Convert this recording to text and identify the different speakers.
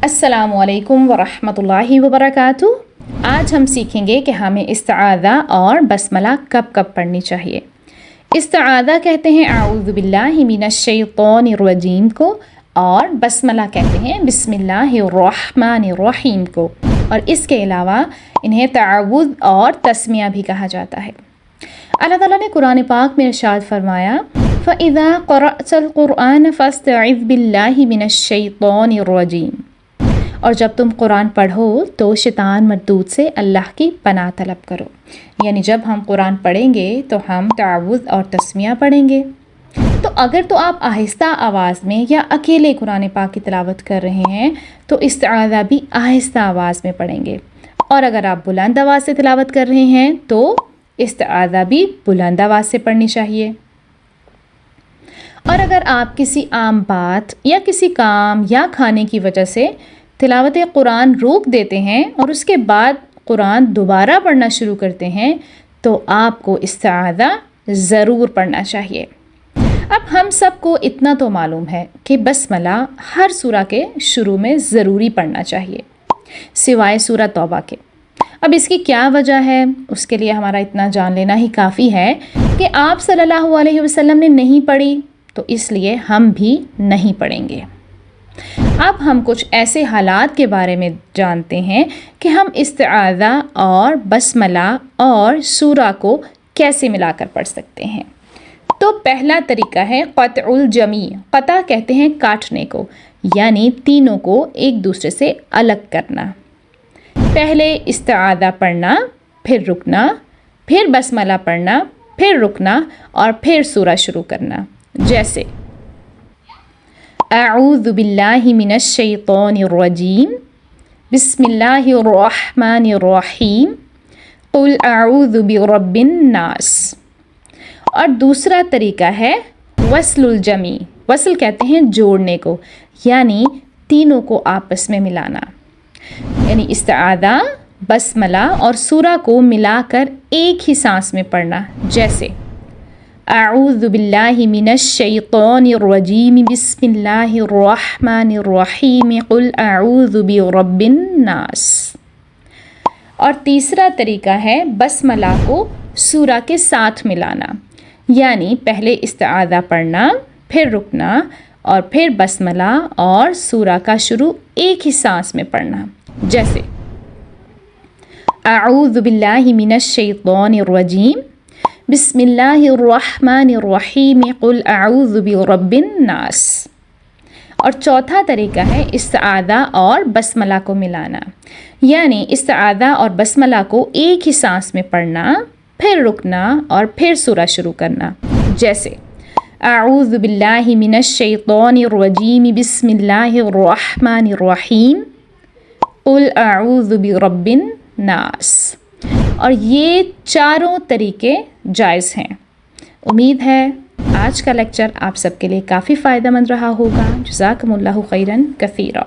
Speaker 1: अस्सलामु अलैकुम वरहमतुल्लाहि वबरकातु। आज हम सीखेंगे कि हमें इस्तिआज़ा और बस्मला कब कब पढ़नी चाहिए। इस्तिआज़ा कहते हैं आऊज़ु बिल्लाहि मिनश शैतानिर रजीम को, और बस्मला कहते हैं बिस्मिल्लाहिर्रहमानिर्रहीम को, और इसके अलावा इन्हें तआवुज़ और तस्मिया भी कहा जाता है। अल्लाह ताला ने कुरान पाक में इरशाद फरमाया, फ़इज़ा क़रअतल क़ुरआन फ़स्तइज़ बिल्लाहि मिनश शैतानिर रजीम, और जब तुम कुरान पढ़ो तो शैतान मरदूद से अल्लाह की पनाह तलब करो। यानी जब हम कुरान पढ़ेंगे तो हम तआवुज़ और तस्मिया पढ़ेंगे। तो अगर तो आप आहिस्ता आवाज़ में या अकेले कुरान पाक की तिलावत कर रहे हैं तो इस्तिआज़ा भी आहिस्ता आवाज़ में पढ़ेंगे, और अगर आप बुलंद आवाज़ से तिलावत कर रहे हैं तो इस्तिआज़ा भी बुलंद आवाज़ से पढ़नी चाहिए। और अगर आप किसी आम बात या किसी काम या खाने की वजह से तिलावत कुरान रोक देते हैं और उसके बाद कुरान दोबारा पढ़ना शुरू करते हैं तो आपको इस्तिआज़ा ज़रूर पढ़ना चाहिए। अब हम सबको इतना तो मालूम है कि बस्मला हर सूरा के शुरू में ज़रूरी पढ़ना चाहिए सिवाय सूरा तौबा के। अब इसकी क्या वजह है, उसके लिए हमारा इतना जान लेना ही काफ़ी है कि आप सल्लल्लाहु अलैहि वसल्लम ने नहीं पढ़ी, तो इसलिए हम भी नहीं पढ़ेंगे। अब हम कुछ ऐसे हालात के बारे में जानते हैं कि हम इस्तिआज़ा और बस्मला और सूरा को कैसे मिलाकर पढ़ सकते हैं। तो पहला तरीका है क़त्उल जमी। क़ता कहते हैं काटने को, यानी तीनों को एक दूसरे से अलग करना। पहले इस्तिआज़ा पढ़ना, फिर रुकना, फिर बस्मला पढ़ना, फिर रुकना, और फिर सूरा शुरू करना। जैसे अऊज़ु बिल्लाहि मिनश शैतानिर रजीम, बिस्मिल्लाहिर्रहमानिर्रहीम, क़ुल अऊज़ु बिरब्बिन नास। और दूसरा तरीका है वस्लुल जमी। वस्ल कहते हैं जोड़ने को, यानी तीनों को आपस में मिलाना। यानी इस्तिआज़ा, बस्मला और सूरा को मिलाकर एक ही सांस में पढ़ना। जैसे अऊज़ु बिल्लाहि मिनश शैतानिर रजीम, बिस्मिल्लाहिर्रहमानिर्रहीम, क़ुल अऊज़ु बिरब्बिन नास। और तीसरा तरीका है बस्मला को सूरा के साथ मिलाना, यानी पहले इस्तिआज़ा पढ़ना, फिर रुकना, और फिर बस्मला और सूरा का शुरू एक ही सांस में पढ़ना। जैसे अऊज़ु बिल्लाहि मिनश शैतानिर रजीम, बिस्मिल्लाहिर्रहमानिर्रहीम, क़ुल अऊज़ु बिरब्बिन नास। और चौथा तरीका है इस्तिआज़ा और बस्मला को मिलाना, यानी इस्तिआज़ा और बस्मला को एक ही सांस में पढ़ना, फिर रुकना, और फिर सूरा शुरू करना। जैसे अऊज़ु बिल्लाहि मिनश शैतानिर रजीम, बिस्मिल्लाहिर्रहमानिर्रहीम, क़ुल अऊज़ु बिरब्बिन नास। और ये चारों तरीके जायज़ हैं। उम्मीद है आज का लेक्चर आप सबके लिए काफ़ी फ़ायदेमंद रहा होगा। जज़ाकुमुल्लाहु खैरन कसीरा।